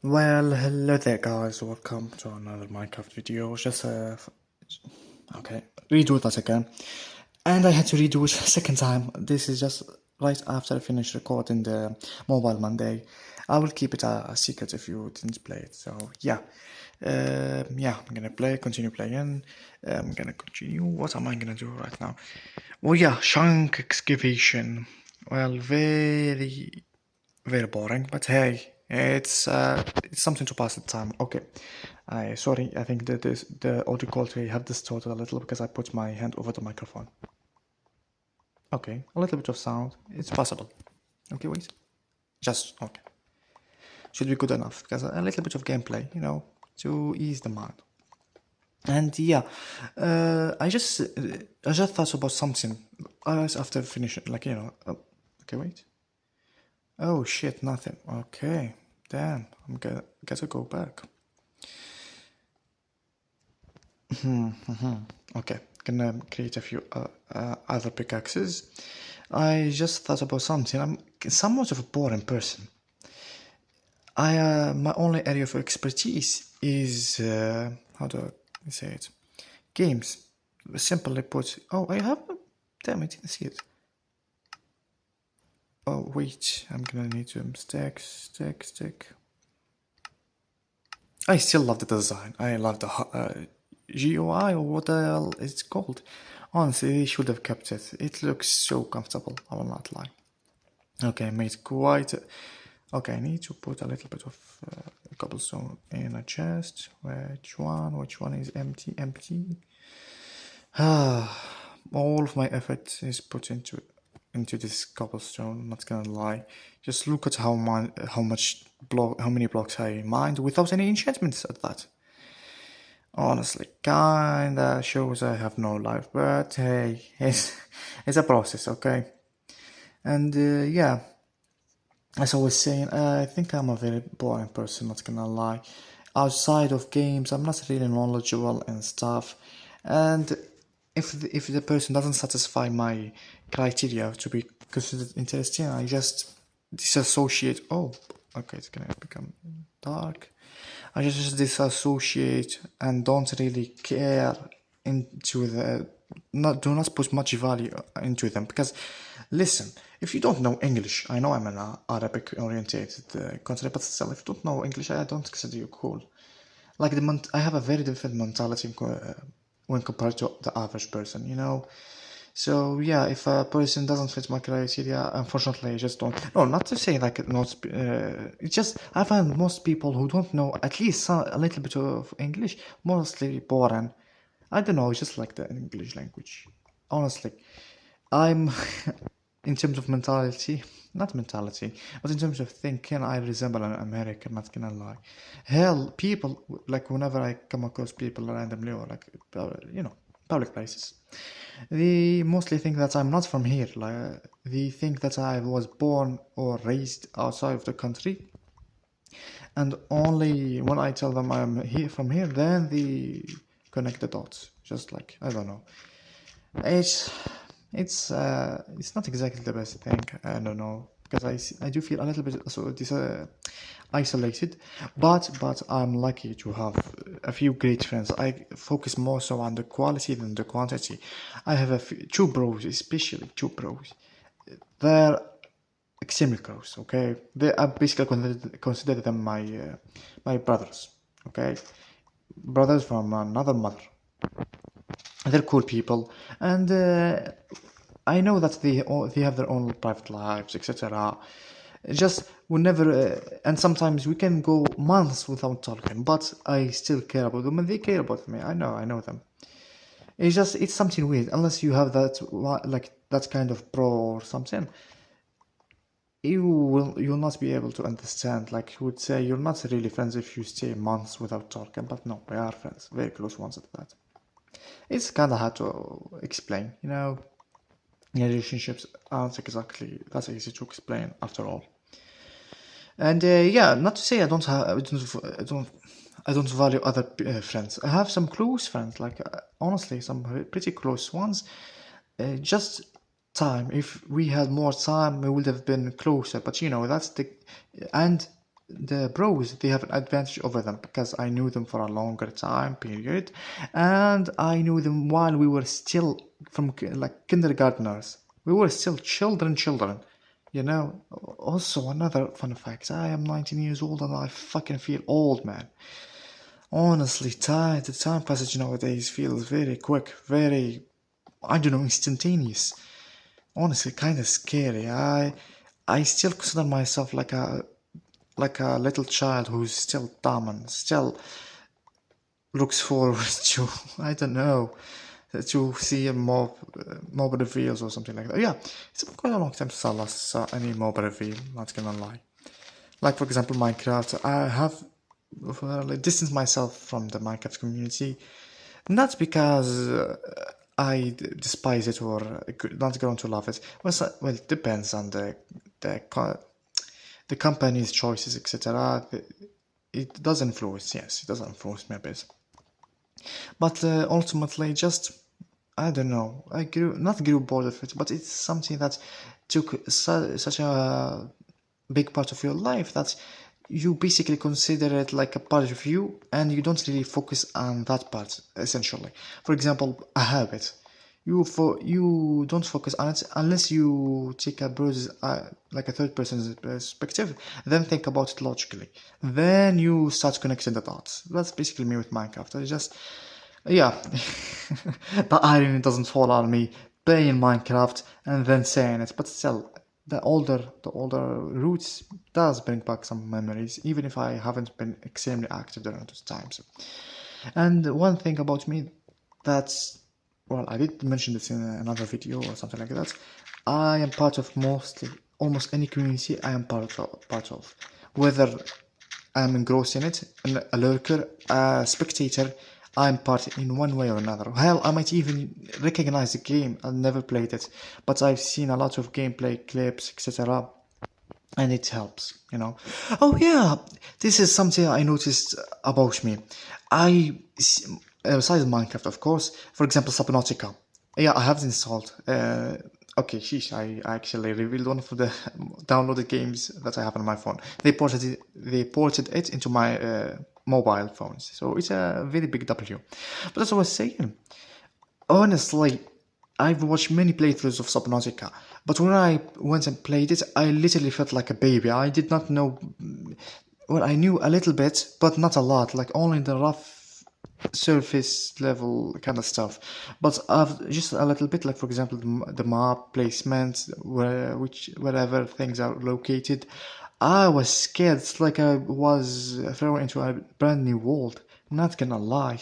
Well, hello there guys, welcome to another Minecraft video. Just okay, redo that again. And I had to redo it a second time. This is just right after I finished recording the Mobile Monday. I will keep it a secret if you didn't play it. So yeah. I'm gonna continue playing. I'm gonna continue. What am I gonna do right now? Well, yeah, chunk excavation. Well, very boring, but hey, it's something to pass the time. Okay, sorry, I think that the audio quality have distorted a little because I put my hand over the microphone. Okay, a little bit of sound, it's possible. Okay, wait, just okay. Should be good enough because a little bit of gameplay, to ease the mind. And yeah, I just thought about something after finishing, okay, wait. Oh shit, nothing. Okay, damn, I'm gonna gotta go back. Okay, gonna create a few other pickaxes. I just thought about something. I'm somewhat of a boring person. My only area of expertise is how do I say it? Games. Simply put. Oh, I have. Damn, I didn't see it. Oh wait, I'm gonna need to stick. I still love the design. I love the GUI or what the hell it's called. Honestly, they should have kept it. It looks so comfortable, I will not lie. Okay, I made quite... Okay, I need to put a little bit of cobblestone in a chest. Which one is empty? All of my effort is put into this cobblestone, not gonna lie. Just look at how many blocks I mined without any enchantments at that. Honestly, kinda shows I have no life, but hey, it's a process, okay? And yeah, as I was saying, I think I'm a very boring person, not gonna lie. Outside of games, I'm not really knowledgeable and stuff. And if the person doesn't satisfy my criteria to be considered interesting, I just disassociate. Oh, okay, it's gonna become dark. I just disassociate and don't really care into do not put much value into them, because listen, if you don't know English, I know I'm an Arabic oriented country, but still, if you don't know English, I don't consider you cool. Like I have a very different mentality when compared to the average person, So yeah, if a person doesn't fit my criteria, unfortunately, I just don't. No, not to say like not. It's just I find most people who don't know at least a little bit of English mostly boring. I don't know, it's just like the English language. Honestly, I'm in terms of mentality, not mentality, but in terms of thinking, I resemble an American, not gonna lie. Hell, people, like whenever I come across people randomly or like, public places, they mostly think that I'm not from here. Like, they think that I was born or raised outside of the country. And only when I tell them I'm here from here, then they connect the dots. Just like, I don't know. It's not exactly the best thing. I don't know, because I do feel a little bit isolated, but I'm lucky to have a few great friends. I focus more so on the quality than the quantity. I have two bros, especially two bros. They're extremely close. Okay, they are basically consider them my brothers. Okay, brothers from another mother. They're cool people, and I know that they have their own private lives, etc. Just whenever, and sometimes we can go months without talking, but I still care about them, and they care about me. I know them. It's something weird. Unless you have that kind of bro or something, you'll not be able to understand. Like you would say, you're not really friends if you stay months without talking. But no, we are friends, very close ones at that. It's kind of hard to explain, relationships aren't exactly that easy to explain after all. And yeah, not to say I don't value other friends. I have some close friends, like honestly, some pretty close ones. Just time. If we had more time, we would have been closer. But that's the and the bros, they have an advantage over them because I knew them for a longer time period, and I knew them while we were still from like kindergartners. We were still children. You know. Also, another fun fact: I am 19 years old and I fucking feel old, man. Honestly, the time passage nowadays feels very quick, very, I don't know, instantaneous. Honestly, kind of scary. I still consider myself like a little child who's still dumb and still looks forward to, I don't know, to see a mob reveals or something like that. Yeah, it's quite a long time since I last saw any mob reveal, not gonna lie. Like, for example, Minecraft, I have distanced myself from the Minecraft community, not because despise it or not going to love it. Well, it depends on the company's choices, etc. It does influence, yes, it does influence me a bit. But ultimately, just, I don't know, not grew bored of it, but it's something that took such a big part of your life that you basically consider it like a part of you, and you don't really focus on that part, essentially. For example, a habit. You don't focus on it unless you take a bird's like a third person's perspective, then think about it logically. Then you start connecting the dots. That's basically me with Minecraft. I just, yeah, the irony doesn't fall on me playing Minecraft and then saying it, but still, the older roots does bring back some memories, even if I haven't been extremely active during those times. And one thing about me that's, well, I did mention this in another video or something like that. I am part of almost any community I am part of. Whether I'm engrossed in it, a lurker, a spectator, I'm part in one way or another. Hell, I might even recognize the game. I've never played it, but I've seen a lot of gameplay clips, etc. And it helps, you know. Oh yeah, this is something I noticed about me. Besides Minecraft, of course, for example, Subnautica. Yeah, I have it installed. Okay, sheesh, I actually revealed one of the downloaded games that I have on my phone. They ported it into my mobile phones, so it's a very big W. But as I was saying, honestly, I've watched many playthroughs of Subnautica, but when I went and played it, I literally felt like a baby. I did not know. Well, I knew a little bit, but not a lot, like only the rough surface level kind of stuff, but I've just a little bit, like for example the map placement, wherever things are located. I was scared. It's like I was thrown into a brand new world. I'm not gonna lie,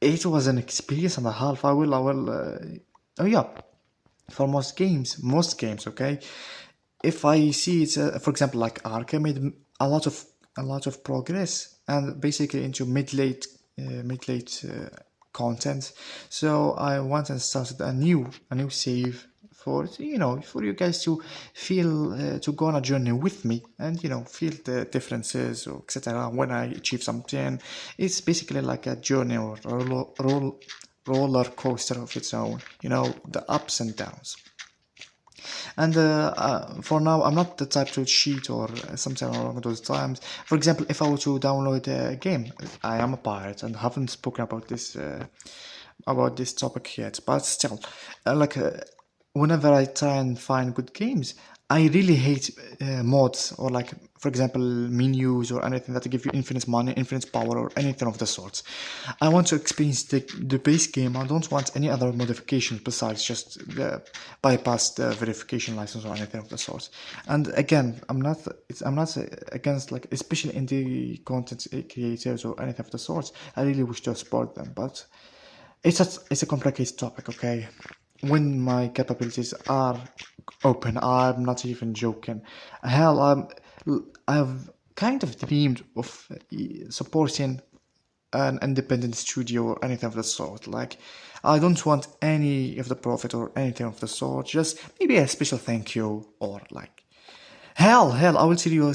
it was an experience and a half. I will oh yeah, for most games, okay, if I see it, for example, like Ark, I made a lot of progress, and basically into mid late content. So I went and started a new save for, you know, for you guys to feel to go on a journey with me, and you know, feel the differences or etc. When I achieve something, it's basically like a journey or roller coaster of its own. You know, the ups and downs. And for now, I'm not the type to cheat or something along those times. For example, if I were to download a game, I am a pirate and haven't spoken about this topic yet. But still, whenever I try and find good games, I really hate mods or, like, for example, menus or anything that give you infinite money, infinite power, or anything of the sorts. I want to experience the base game. I don't want any other modifications besides just bypass the verification license or anything of the sort. And again, I'm not against, like, especially indie content creators or anything of the sorts. I really wish to support them, but it's a complicated topic, okay? When my capabilities are open, I'm not even joking. Hell, I've kind of dreamed of supporting an independent studio or anything of the sort. Like, I don't want any of the profit or anything of the sort. Just maybe a special thank you, or like, hell, I will tell you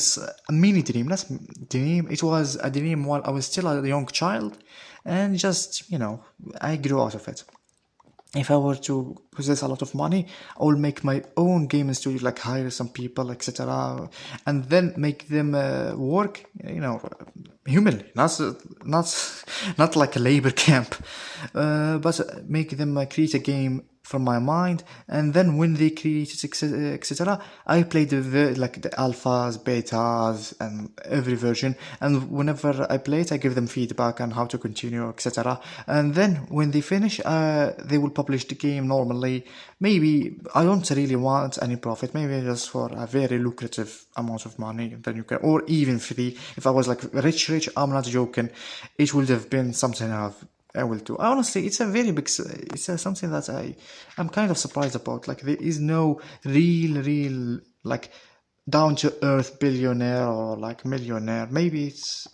a mini dream. That's dream. It was a dream while I was still a young child, and just, you know, I grew out of it. if I were to possess a lot of money, I will make my own gaming studio, like hire some people, etc., and then make them work, humanly, not like a labor camp, but make them create a game from my mind, and then when they create it, etc., I play like the alphas, betas, and every version, and whenever I play it, I give them feedback on how to continue, etc., and then when they finish, they will publish the game normally. Maybe I don't really want any profit, maybe just for a very lucrative amount of money, then you can, or even free. If I was like rich, I'm not joking, it would have been something I will do. Honestly, it's a very big, it's something that I'm kind of surprised about. Like, there is no real, like, down to earth billionaire or like millionaire. Maybe it's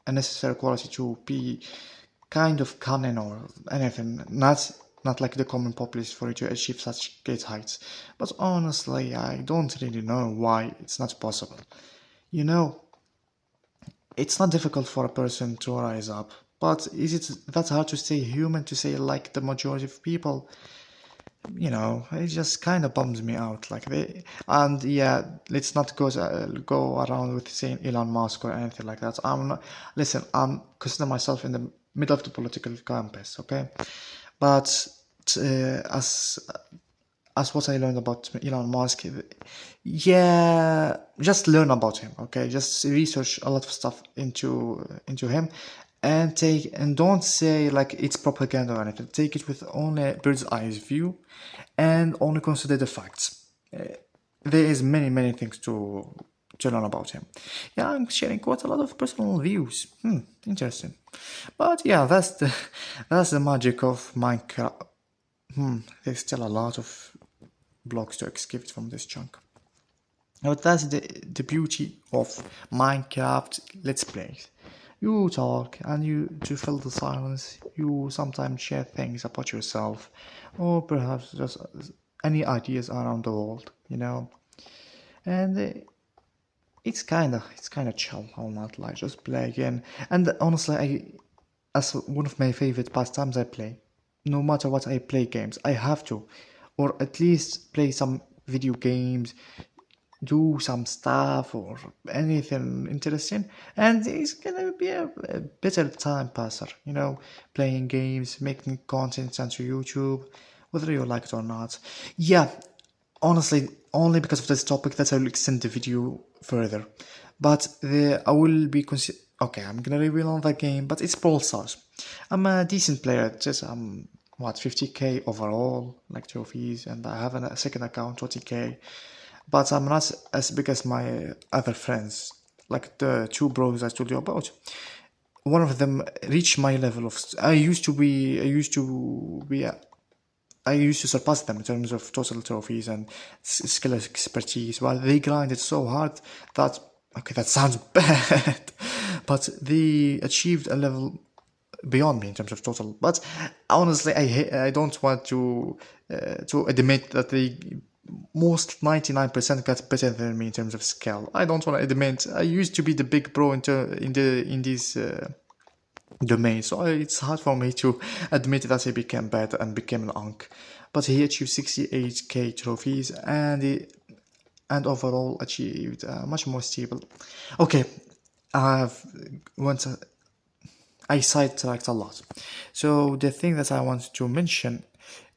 a necessary quality to be kind of cunning or anything. Not like the common populace for you to achieve such great heights. But honestly, I don't really know why it's not possible. You know, it's not difficult for a person to rise up, but is it that hard to stay human, to say like the majority of people? It just kind of bums me out. Like, and yeah, let's not go around with saying Elon Musk or anything like that. I'm not. Listen, I'm consider myself in the middle of the political campus, okay? But as what I learned about Elon Musk, yeah, just learn about him, okay? Just research a lot of stuff into him, and don't say like it's propaganda or anything. Take it with only a bird's eye view, and only consider the facts. There is many things to learn about him. Yeah, I'm sharing quite a lot of personal views. Interesting. But yeah, that's the magic of Minecraft. There's still a lot of blocks to excavate from this chunk. But that's the beauty of Minecraft Let's Plays. You talk, and to fill the silence, you sometimes share things about yourself, or perhaps just any ideas around the world, And it's kind of chill. I'll not lie, just play again. And honestly, as one of my favorite pastimes, I play. No matter what, I play games. I have to, or at least play some video games, do some stuff or anything interesting, and it's gonna be a better time passer, playing games, making content onto YouTube, whether you like it or not. Yeah, honestly, only because of this topic that I will extend the video further. But I will be okay, I'm gonna reveal on that game, but it's Brawl Stars. I'm a decent player, just 50k overall, like trophies, and I have a second account, 20k. But I'm not as big as my other friends, like the two bros I told you about. One of them reached my level of. I used to surpass them in terms of total trophies and skill expertise, while they grinded so hard that, okay, that sounds bad, but they achieved a level beyond me in terms of total. But honestly, I don't want to admit that they most 99% got better than me in terms of skill. I don't want to admit I used to be the big bro in this domain, so it's hard for me to admit that I became bad and became an unk. But he achieved 68k trophies, and overall achieved much more stable. Okay, I sidetracked a lot. So the thing that I want to mention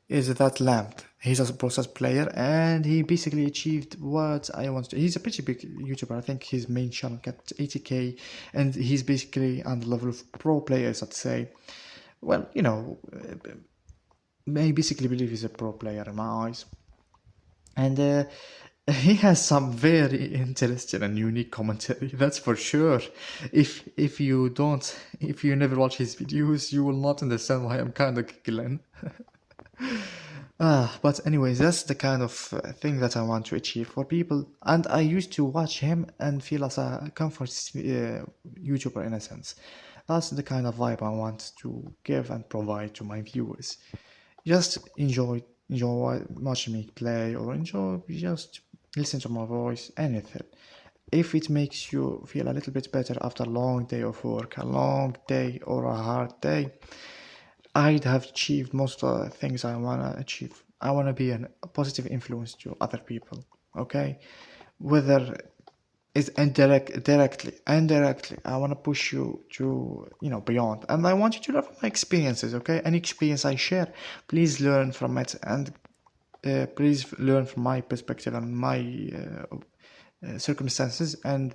is that Lamp. He's a process player, and he basically achieved what I wanted to. He's a pretty big YouTuber. I think his main channel got 80k, and he's basically on the level of pro players, I'd say. Well, I basically believe he's a pro player in my eyes. And he has some very interesting and unique commentary, that's for sure. If you never watch his videos, you will not understand why I'm kind of giggling. But anyways, that's the kind of thing that I want to achieve for people. And I used to watch him and feel as a comfort YouTuber in a sense. That's the kind of vibe I want to give and provide to my viewers. Just enjoy watching me play, or enjoy just listen to my voice, anything. If it makes you feel a little bit better after a long day of work, a long day or a hard day, I'd have achieved most of the things I want to achieve. I want to be a positive influence to other people, okay? Whether it's indirectly, I want to push you to, beyond. And I want you to learn from my experiences, okay? Any experience I share, please learn from it, and please learn from my perspective and my circumstances, and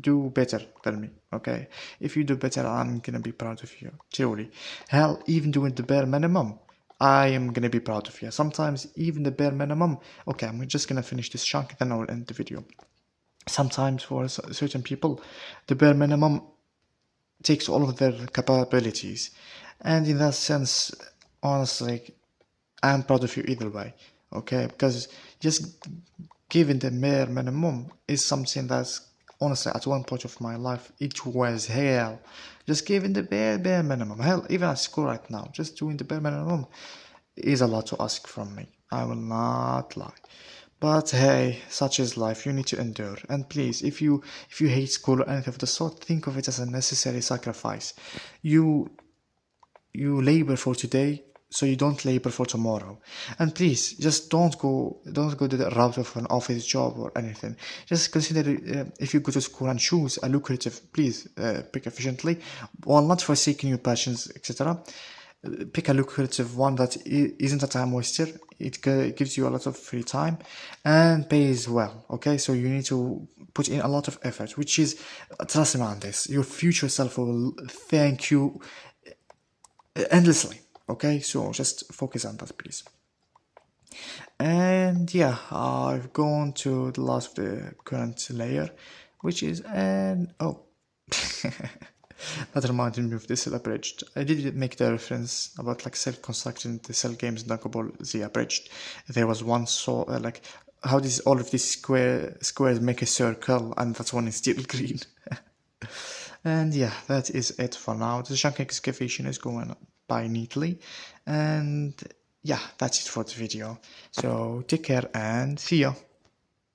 do better than me, okay? If you do better, I'm gonna be proud of you, truly. Hell, even doing the bare minimum, I am gonna be proud of you. Sometimes even the bare minimum, okay, I'm just gonna finish this chunk, then I will end the video. Sometimes for certain people, the bare minimum takes all of their capabilities, and in that sense, honestly, I'm proud of you either way, okay? Because just giving the bare minimum is something that's, honestly, at one point of my life, it was hell. Just giving the bare minimum. Hell, even at school right now, just doing the bare minimum is a lot to ask from me. I will not lie. But hey, such is life. You need to endure. And please, if you hate school or anything of the sort, think of it as a necessary sacrifice. You labor for today, so you don't labor for tomorrow. And please, just don't go the route of an office job or anything. Just consider, if you go to school and choose a lucrative, please pick efficiently, while not forsaking your passions, etc. Pick a lucrative one that isn't a time waster. It gives you a lot of free time and pays well, okay? So you need to put in a lot of effort, which is, trust me on this, your future self will thank you endlessly, okay? So just focus on that, please. And yeah, I've gone to the last of the current layer, which is that reminded me of the cell abridged. I did make the reference about like self-constructing the cell games in Dragon Ball Z abridged. There was one like how does all of these squares make a circle, and that one is still green. And yeah, that is it for now. The chunk excavation is going by neatly, and yeah, that's it for the video. So take care and see ya.